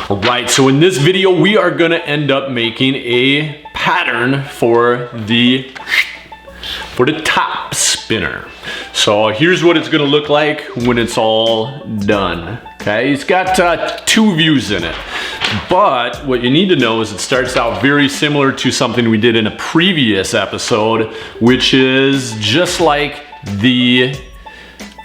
All right, so in this video, we are gonna end up making a pattern for the top spinner. So here's what it's gonna look like when it's all done. Okay, it's got two views in it. But what you need to know is it starts out very similar to something we did in a previous episode, which is just like the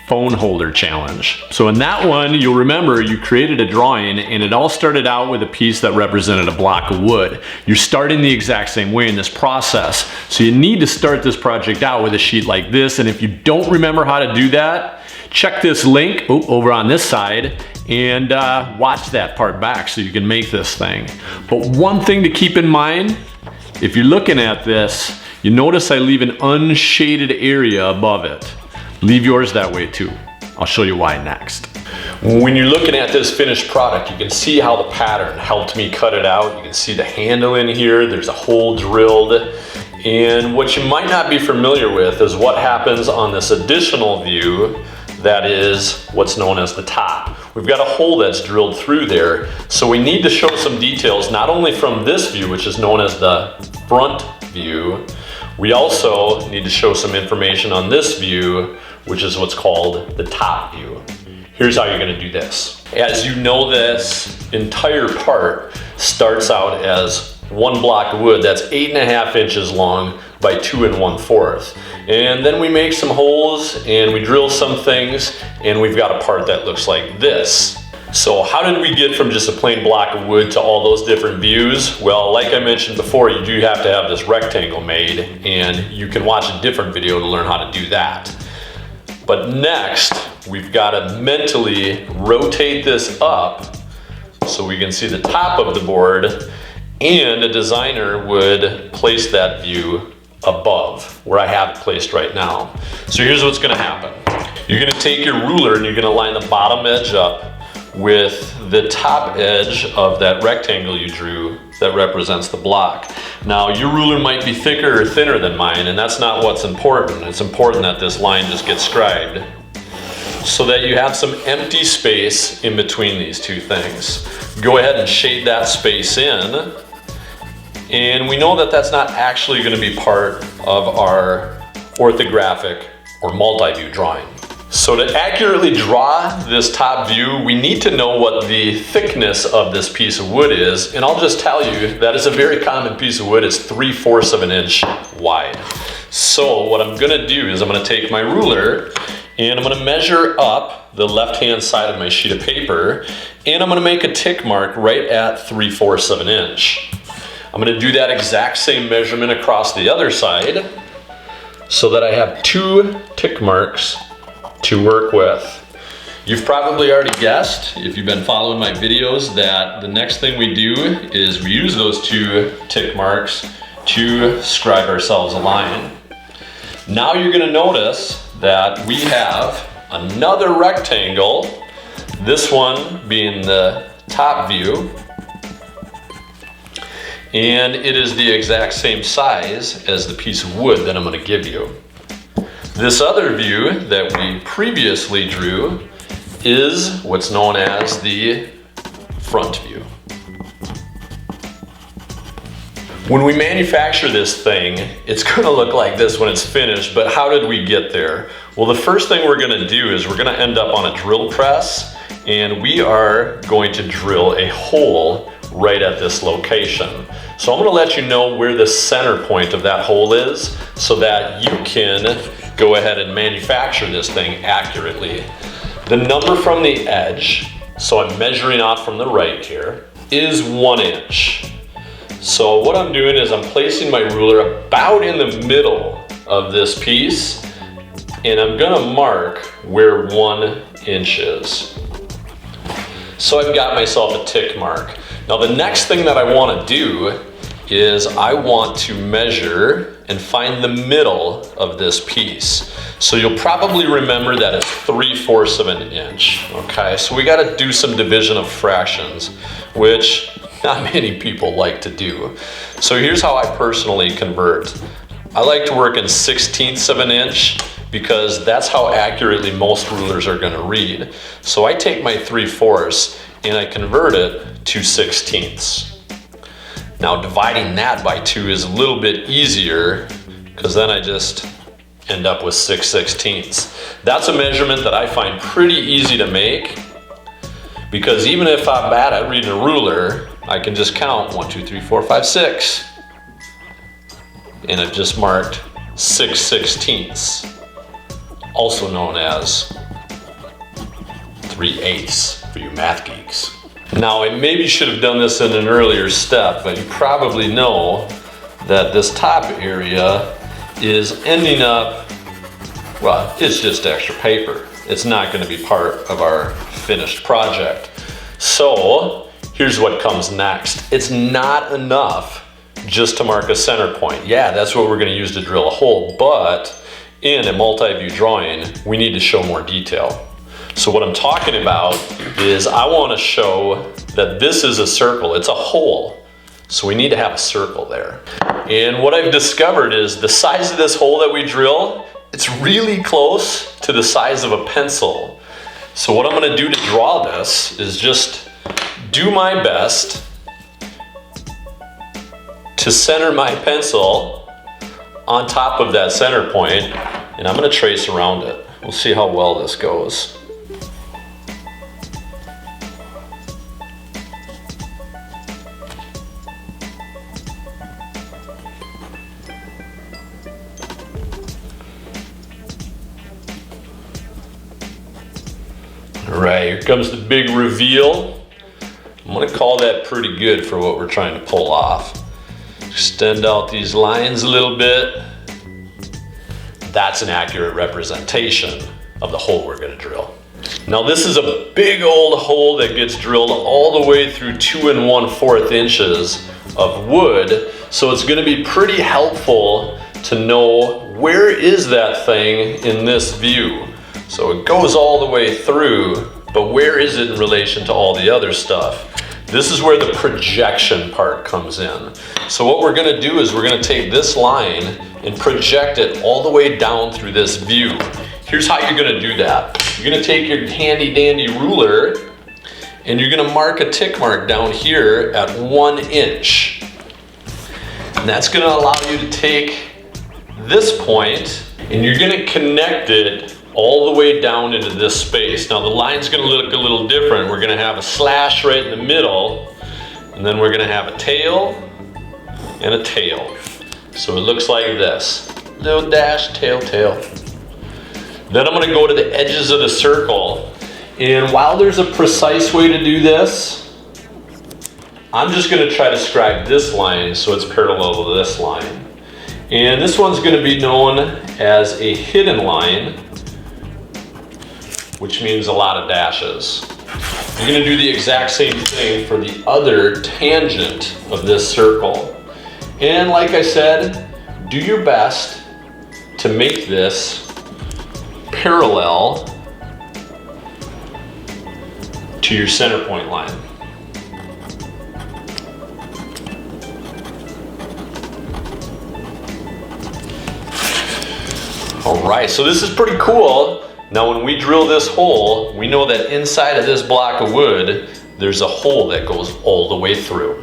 phone holder challenge. So in that one, you'll remember you created a drawing and it all started out with a piece that represented a block of wood. You're starting the exact same way in this process. So you need to start this project out with a sheet like this. And if you don't remember how to do that, check this link over on this side and watch that part back so you can make this thing. But one thing to keep in mind, if you're looking at this, you notice I leave an unshaded area above it. Leave yours that way too. I'll show you why next. When you're looking at this finished product, you can see how the pattern helped me cut it out. You can see the handle in here, there's a hole drilled. And what you might not be familiar with is what happens on this additional view that is what's known as the top. We've got a hole that's drilled through there, so we need to show some details, not only from this view, which is known as the front view, we also need to show some information on this view, which is what's called the top view. Here's how you're gonna do this. As you know, this entire part starts out as one block of wood that's 8.5 inches long by 2 1/4. And then we make some holes and we drill some things and we've got a part that looks like this. So how did we get from just a plain block of wood to all those different views? Well, like I mentioned before, you do have to have this rectangle made, and you can watch a different video to learn how to do that. But next, we've got to mentally rotate this up so we can see the top of the board, and a designer would place that view above where I have it placed right now. So here's what's gonna happen. You're gonna take your ruler and you're gonna line the bottom edge up with the top edge of that rectangle you drew that represents the block. Now your ruler might be thicker or thinner than mine, and that's not what's important. It's important that this line just gets scribed so that you have some empty space in between these two things. Go ahead and shade that space in, and we know that that's not actually going to be part of our orthographic or multi-view drawing. So to accurately draw this top view, we need to know what the thickness of this piece of wood is. And I'll just tell you that it's a very common piece of wood. It's 3/4 of an inch wide. So what I'm gonna do is I'm gonna take my ruler and I'm gonna measure up the left-hand side of my sheet of paper, and I'm gonna make a tick mark right at 3/4 of an inch. I'm gonna do that exact same measurement across the other side so that I have 2 tick marks to work with. You've probably already guessed, if you've been following my videos, that the next thing we do is we use those 2 tick marks to scribe ourselves a line. Now you're gonna notice that we have another rectangle, this one being the top view, and it is the exact same size as the piece of wood that I'm gonna give you. This other view that we previously drew is what's known as the front view. When we manufacture this thing, it's gonna look like this when it's finished, but how did we get there? Well, the first thing we're gonna do is we're gonna end up on a drill press, and we are going to drill a hole right at this location. So I'm gonna let you know where the center point of that hole is so that you can go ahead and manufacture this thing accurately. The number from the edge, so I'm measuring off from the right here, is 1 inch. So what I'm doing is I'm placing my ruler about in the middle of this piece, and I'm gonna mark where 1 inch is. So I've got myself a tick mark. Now the next thing that I wanna do is I want to measure and find the middle of this piece. So you'll probably remember that it's 3/4 of an inch, okay? So we gotta do some division of fractions, which not many people like to do. So here's how I personally convert. I like to work in 1/16 of an inch because that's how accurately most rulers are gonna read. So I take my 3/4 and I convert it to 16ths. Now dividing that by 2 is a little bit easier because then I just end up with 6/16. That's a measurement that I find pretty easy to make because even if I'm bad at reading a ruler, I can just count 1, 2, 3, 4, 5, 6. And I've just marked 6/16, also known as 3/8 for you math geeks. Now, I maybe should have done this in an earlier step, but you probably know that this top area is ending up, well, it's just extra paper. It's not going to be part of our finished project. So here's what comes next. It's not enough just to mark a center point. Yeah, that's what we're going to use to drill a hole, but in a multi-view drawing, we need to show more detail. So what I'm talking about is I want to show that this is a circle. It's a hole. So we need to have a circle there. And what I've discovered is the size of this hole that we drill, it's really close to the size of a pencil. So what I'm going to do to draw this is just do my best to center my pencil on top of that center point, and I'm going to trace around it. We'll see how well this goes. All right, here comes the big reveal. I'm going to call that pretty good for what we're trying to pull off. Extend out these lines a little bit. That's an accurate representation of the hole we're going to drill. Now this is a big old hole that gets drilled all the way through 2 1/4 inches of wood. So it's going to be pretty helpful to know where is that thing in this view. So it goes all the way through, but where is it in relation to all the other stuff? This is where the projection part comes in. So what we're going to do is we're going to take this line and project it all the way down through this view. Here's how you're going to do that. You're going to take your handy dandy ruler and you're going to mark a tick mark down here at 1 inch. And that's going to allow you to take this point and you're going to connect it all the way down into this space. Now the line's going to look a little different. We're going to have a slash right in the middle, and then we're going to have a tail and a tail. So it looks like this. Little dash, tail, tail. Then I'm going to go to the edges of the circle, and while there's a precise way to do this, I'm just going to try to scribe this line so it's parallel to this line. And this one's going to be known as a hidden line, which means a lot of dashes. You're going to do the exact same thing for the other tangent of this circle. And like I said, do your best to make this parallel to your center point line. All right, so this is pretty cool. Now when we drill this hole, we know that inside of this block of wood, there's a hole that goes all the way through.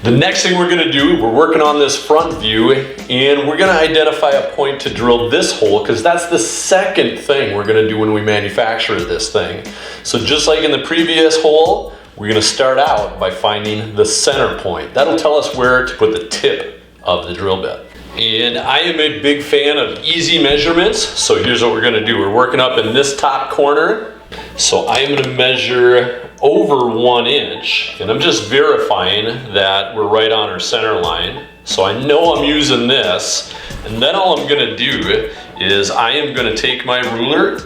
The next thing we're gonna do, we're working on this front view, and we're gonna identify a point to drill this hole, because that's the second thing we're gonna do when we manufacture this thing. So just like in the previous hole, we're gonna start out by finding the center point. That'll tell us where to put the tip of the drill bit. And I am a big fan of easy measurements, so here's what we're gonna do. We're working up in this top corner, so I'm gonna measure over 1 inch, and I'm just verifying that we're right on our center line. So I know I'm using this, and then all I'm gonna do is I am gonna take my ruler,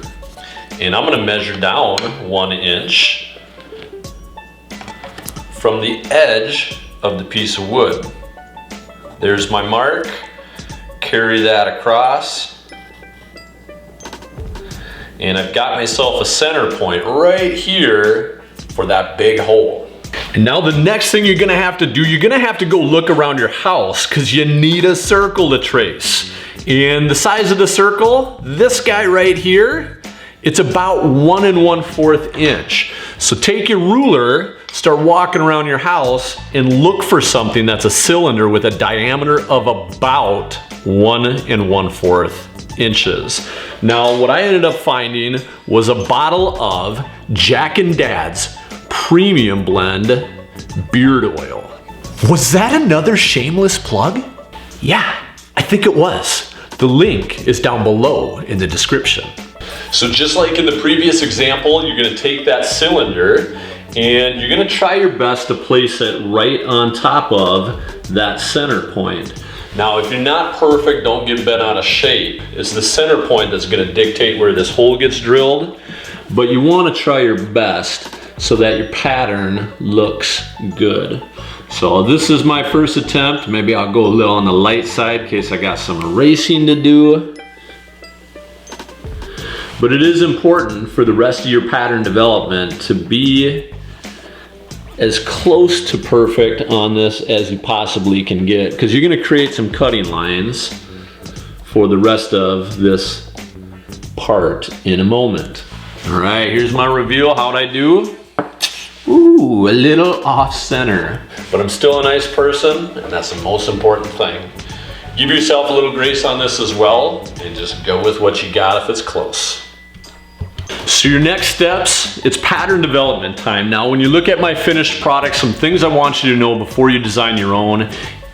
and I'm gonna measure down 1 inch from the edge of the piece of wood. There's my mark. Carry that across, and I've got myself a center point right here for that big hole. And now the next thing you're gonna have to do, you're gonna have to go look around your house because you need a circle to trace. And the size of the circle, this guy right here, It's about 1 1/4 inch. So take your ruler, start walking around your house and look for something that's a cylinder with a diameter of about 1 1/4 inches. Now, what I ended up finding was a bottle of Jack and Dad's Premium Blend Beard Oil. Was that another shameless plug? Yeah, I think it was. The link is down below in the description. So just like in the previous example, you're gonna take that cylinder and you're gonna try your best to place it right on top of that center point. Now, if you're not perfect, don't get bent out of shape. It's the center point that's gonna dictate where this hole gets drilled, but you wanna try your best so that your pattern looks good. So this is my first attempt. Maybe I'll go a little on the light side in case I got some erasing to do. But it is important for the rest of your pattern development to be as close to perfect on this as you possibly can get, because you're gonna create some cutting lines for the rest of this part in a moment. All right, here's my reveal. How'd I do? Ooh, a little off center, but I'm still a nice person, and that's the most important thing. Give yourself a little grace on this as well, and just go with what you got if it's close. So your next steps, it's pattern development time. Now, when you look at my finished product, some things I want you to know before you design your own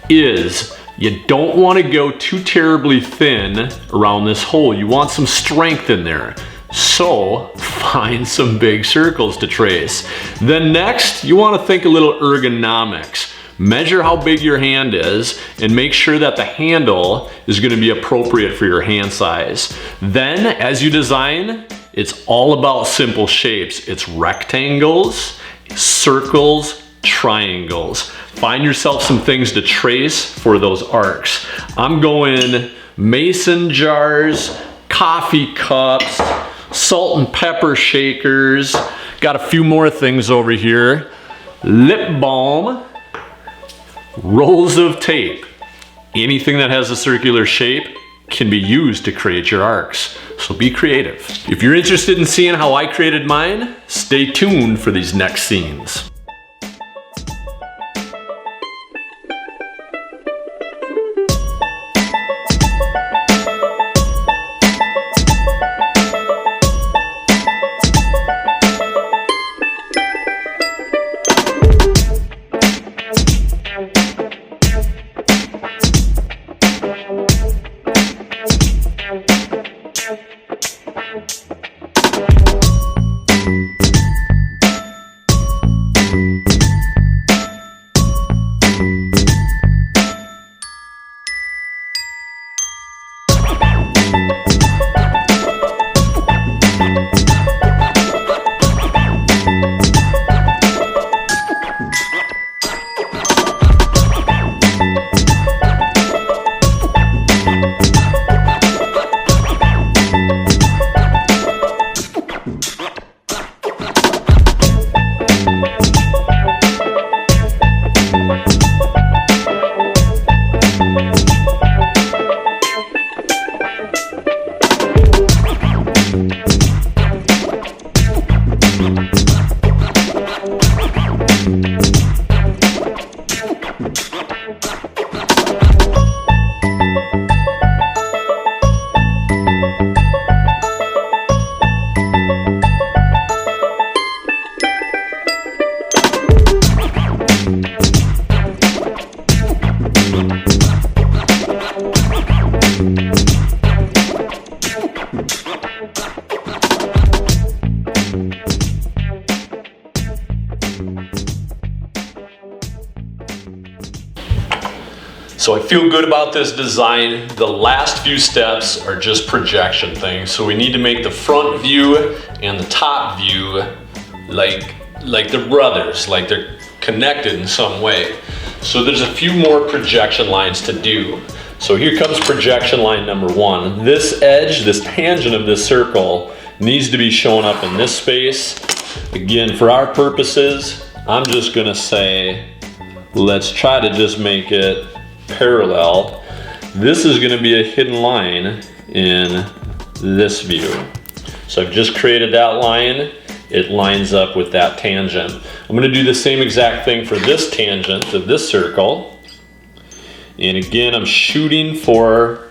is you don't want to go too terribly thin around this hole. You want some strength in there. So find some big circles to trace. Then next, you want to think a little ergonomics. Measure how big your hand is and make sure that the handle is going to be appropriate for your hand size. Then, as you design, it's all about simple shapes. It's rectangles, circles, triangles. Find yourself some things to trace for those arcs. I'm going mason jars, coffee cups, salt and pepper shakers. Got a few more things over here. Lip balm, rolls of tape. Anything that has a circular shape can be used to create your arcs. So be creative. If you're interested in seeing how I created mine, stay tuned for these next scenes. So I feel good about this design. The last few steps are just projection things. So we need to make the front view and the top view like they're brothers, like they're connected in some way. So there's a few more projection lines to do. So here comes projection line number one. This edge, this tangent of this circle needs to be showing up in this space. Again, for our purposes, I'm just gonna say, let's try to just make it parallel. This is gonna be a hidden line in this view. So I've just created that line. It lines up with that tangent. I'm gonna do the same exact thing for this tangent of this circle. And again, I'm shooting for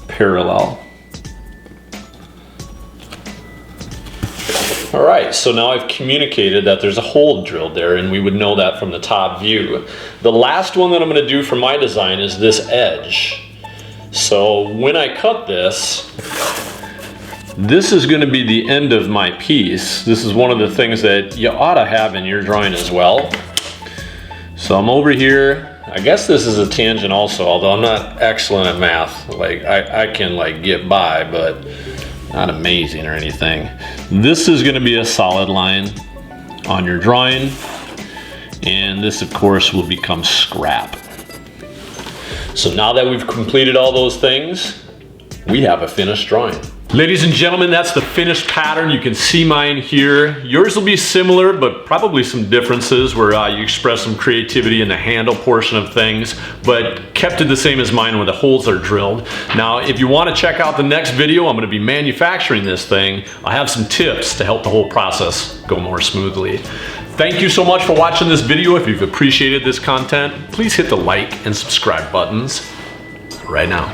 parallel. All right, so now I've communicated that there's a hole drilled there, and we would know that from the top view. The last one that I'm gonna do for my design is this edge. So when I cut this is gonna be the end of my piece. This is one of the things that you ought to have in your drawing as well. So I'm over here. I guess this is a tangent also, although I'm not excellent at math. Like I can like get by, but not amazing or anything. This is gonna be a solid line on your drawing. And this of course will become scrap. So now that we've completed all those things, we have a finished drawing. Ladies and gentlemen, that's the finished pattern. You can see mine here. Yours will be similar, but probably some differences where you express some creativity in the handle portion of things, but kept it the same as mine where the holes are drilled. Now, if you want to check out the next video, I'm going to be manufacturing this thing. I have some tips to help the whole process go more smoothly. Thank you so much for watching this video. If you've appreciated this content, please hit the like and subscribe buttons right now.